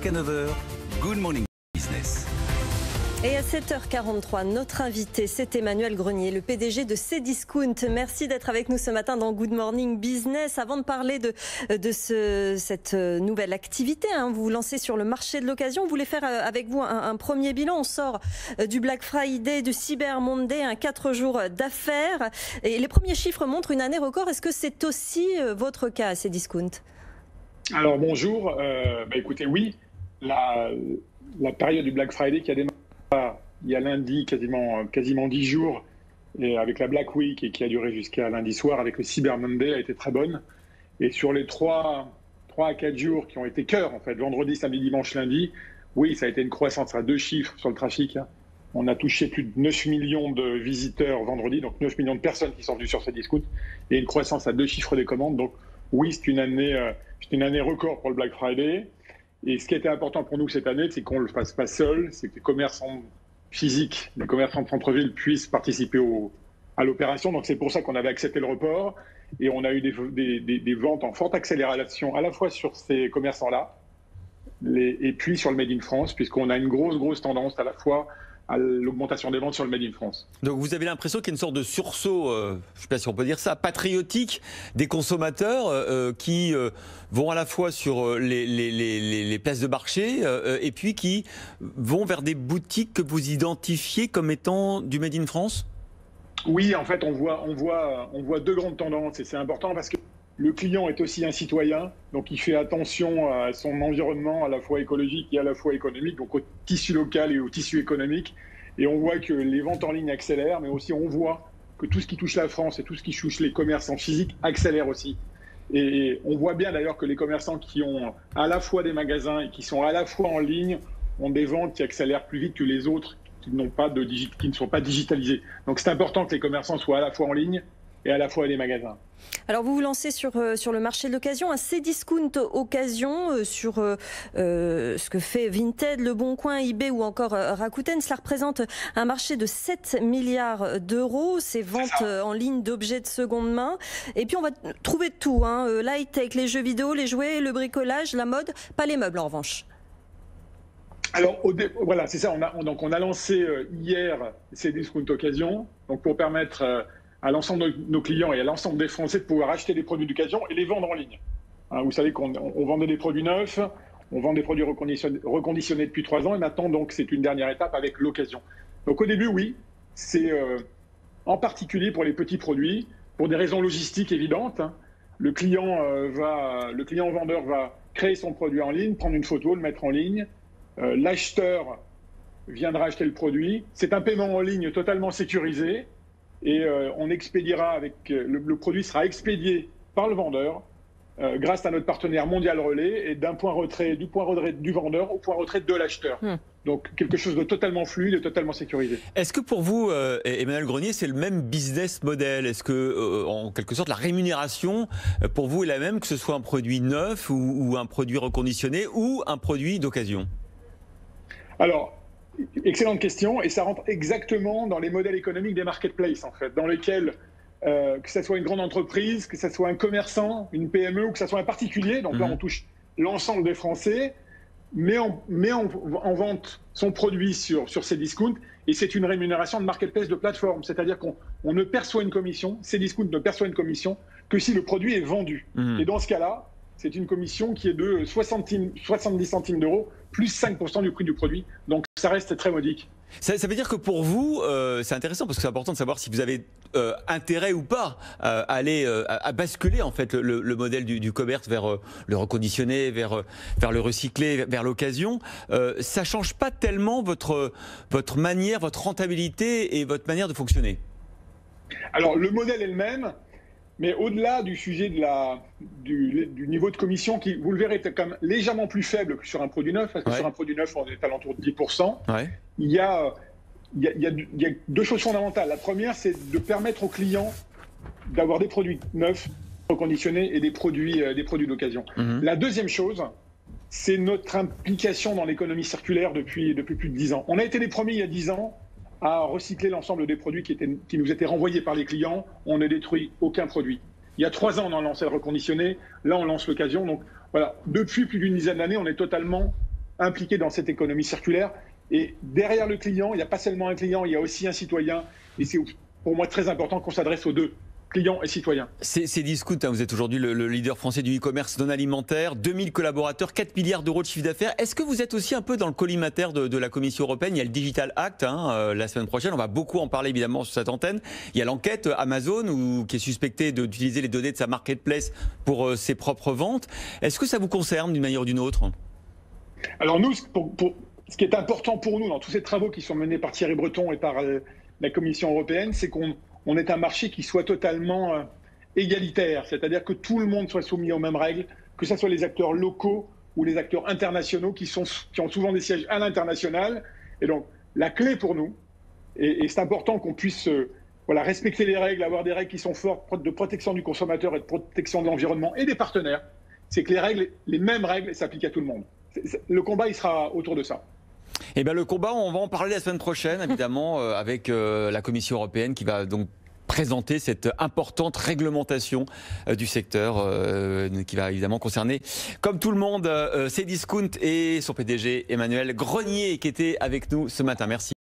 Jusqu'à 9 h, Good Morning Business. Et à 7h43, notre invité, c'est Emmanuel Grenier, le PDG de Cdiscount. Merci d'être avec nous ce matin dans Good Morning Business. Avant de parler de cette nouvelle activité, vous vous lancez sur le marché de l'occasion. Vous voulez faire avec vous un premier bilan. On sort du Black Friday, du Cyber Monday, 4 jours d'affaires. Et les premiers chiffres montrent une année record. Est-ce que c'est aussi votre cas à Cdiscount ? Alors bonjour, écoutez, oui, la période du Black Friday qui a démarré il y a lundi, quasiment 10 jours, et avec la Black Week et qui a duré jusqu'à lundi soir avec le Cyber Monday a été très bonne. Et sur les 3 à 4 jours qui ont été cœur, en fait, vendredi, samedi, dimanche, lundi, oui, ça a été une croissance à 2 chiffres sur le trafic. On a touché plus de 9 millions de visiteurs vendredi, donc 9 millions de personnes qui sont venues sur Cdiscount, et une croissance à 2 chiffres des commandes. Donc oui, c'est une année record pour le Black Friday. Et ce qui était important pour nous cette année, c'est qu'on ne le fasse pas seul, c'est que les commerçants physiques, les commerçants de centre-ville puissent participer à l'opération. Donc c'est pour ça qu'on avait accepté le report. Et on a eu des ventes en forte accélération à la fois sur ces commerçants-là et puis sur le Made in France, puisqu'on a une grosse tendance à la fois à l'augmentation des ventes sur le Made in France. Donc vous avez l'impression qu'il y a une sorte de sursaut, je ne sais pas si on peut dire ça, patriotique des consommateurs qui vont à la fois sur les places de marché et puis qui vont vers des boutiques que vous identifiez comme étant du Made in France ? Oui, en fait, on voit 2 grandes tendances et c'est important parce que le client est aussi un citoyen, donc il fait attention à son environnement à la fois écologique et à la fois économique, donc au tissu local et au tissu économique. Et on voit que les ventes en ligne accélèrent, mais aussi on voit que tout ce qui touche la France et tout ce qui touche les commerçants physiques accélère aussi. Et on voit bien d'ailleurs que les commerçants qui ont à la fois des magasins et qui sont à la fois en ligne ont des ventes qui accélèrent plus vite que les autres qui ne sont pas digitalisés. Donc c'est important que les commerçants soient à la fois en ligne et à la fois les magasins. Alors vous vous lancez sur le marché de l'occasion, un Cdiscount occasion sur ce que fait Vinted, Le Bon Coin, eBay ou encore Rakuten. Cela représente un marché de 7 milliards d'euros, ces ventes en ligne d'objets de seconde main. Et puis on va trouver de tout, l'high-tech, les jeux vidéo, les jouets, le bricolage, la mode, pas les meubles en revanche. Alors voilà, c'est ça, on a lancé hier Cdiscount occasion, donc pour permettre à l'ensemble de nos clients et à l'ensemble des Français de pouvoir acheter des produits d'occasion et les vendre en ligne. Vous savez qu'on vendait des produits neufs, on vend des produits reconditionnés depuis 3 ans et maintenant donc c'est une dernière étape avec l'occasion. Donc au début oui, c'est en particulier pour les petits produits, pour des raisons logistiques évidentes. Le client vendeur va créer son produit en ligne, prendre une photo, le mettre en ligne. L'acheteur viendra acheter le produit. C'est un paiement en ligne totalement sécurisé. Et on expédiera le produit sera expédié par le vendeur grâce à notre partenaire Mondial Relais et du point retrait du vendeur au point retrait de l'acheteur. Donc quelque chose de totalement fluide et totalement sécurisé. Est-ce que pour vous, Emmanuel Grenier, c'est le même business model ? Est-ce que, en quelque sorte, la rémunération pour vous est la même que ce soit un produit neuf ou un produit reconditionné ou un produit d'occasion ? Alors, excellente question, et ça rentre exactement dans les modèles économiques des marketplaces, en fait, dans lesquels, que ce soit une grande entreprise, que ce soit un commerçant, une PME, ou que ce soit un particulier, donc là on touche l'ensemble des Français, met en vente son produit sur Cdiscount, et c'est une rémunération de marketplace de plateforme, c'est-à-dire qu'on ne perçoit une commission, Cdiscount ne perçoit une commission que si le produit est vendu. Et dans ce cas-là, c'est une commission qui est de 70 centimes d'euros, plus 5% du prix du produit. Donc ça reste très modique. Ça veut dire que pour vous, c'est intéressant parce que c'est important de savoir si vous avez intérêt ou pas à basculer en fait le modèle du commerce vers le reconditionné, vers le recyclé, vers l'occasion. Ça change pas tellement votre manière, votre rentabilité et votre manière de fonctionner. Alors le modèle est le même. Mais au-delà du sujet du niveau de commission, qui, vous le verrez, est quand même légèrement plus faible que sur un produit neuf, parce que sur un produit neuf, on est à l'entour de 10%. Il y a 2 choses fondamentales. La première, c'est de permettre aux clients d'avoir des produits neufs, reconditionnés et des produits d'occasion. La deuxième chose, c'est notre implication dans l'économie circulaire depuis plus de 10 ans. On a été les premiers il y a 10 ans à recycler l'ensemble des produits qui nous étaient renvoyés par les clients. On ne détruit aucun produit. Il y a 3 ans, on a lancé le reconditionné. Là, on lance l'occasion. Donc voilà, depuis plus d'une dizaine d'années, on est totalement impliqués dans cette économie circulaire. Et derrière le client, il n'y a pas seulement un client, il y a aussi un citoyen. Et c'est pour moi très important qu'on s'adresse aux deux, clients et citoyens. Cdiscount, vous êtes aujourd'hui le leader français du e-commerce non alimentaire, 2000 collaborateurs, 4 milliards d'euros de chiffre d'affaires. Est-ce que vous êtes aussi un peu dans le collimateur de la Commission européenne? Il y a le Digital Act la semaine prochaine, on va beaucoup en parler évidemment sur cette antenne. Il y a l'enquête Amazon qui est suspectée d'utiliser les données de sa marketplace pour ses propres ventes. Est-ce que ça vous concerne d'une manière ou d'une autre? Alors nous, ce qui est important pour nous dans tous ces travaux qui sont menés par Thierry Breton et par la Commission européenne, c'est qu'on est un marché qui soit totalement égalitaire, c'est-à-dire que tout le monde soit soumis aux mêmes règles, que ce soit les acteurs locaux ou les acteurs internationaux qui ont souvent des sièges à l'international. Et donc, la clé pour nous, et c'est important qu'on puisse respecter les règles, avoir des règles qui sont fortes de protection du consommateur et de protection de l'environnement et des partenaires, c'est que les mêmes règles s'appliquent à tout le monde. Le combat, il sera autour de ça. Eh bien, le combat, on va en parler la semaine prochaine, évidemment, avec la Commission européenne qui va donc présenter cette importante réglementation du secteur qui va évidemment concerner, comme tout le monde, Cdiscount et son PDG Emmanuel Grenier qui était avec nous ce matin. Merci.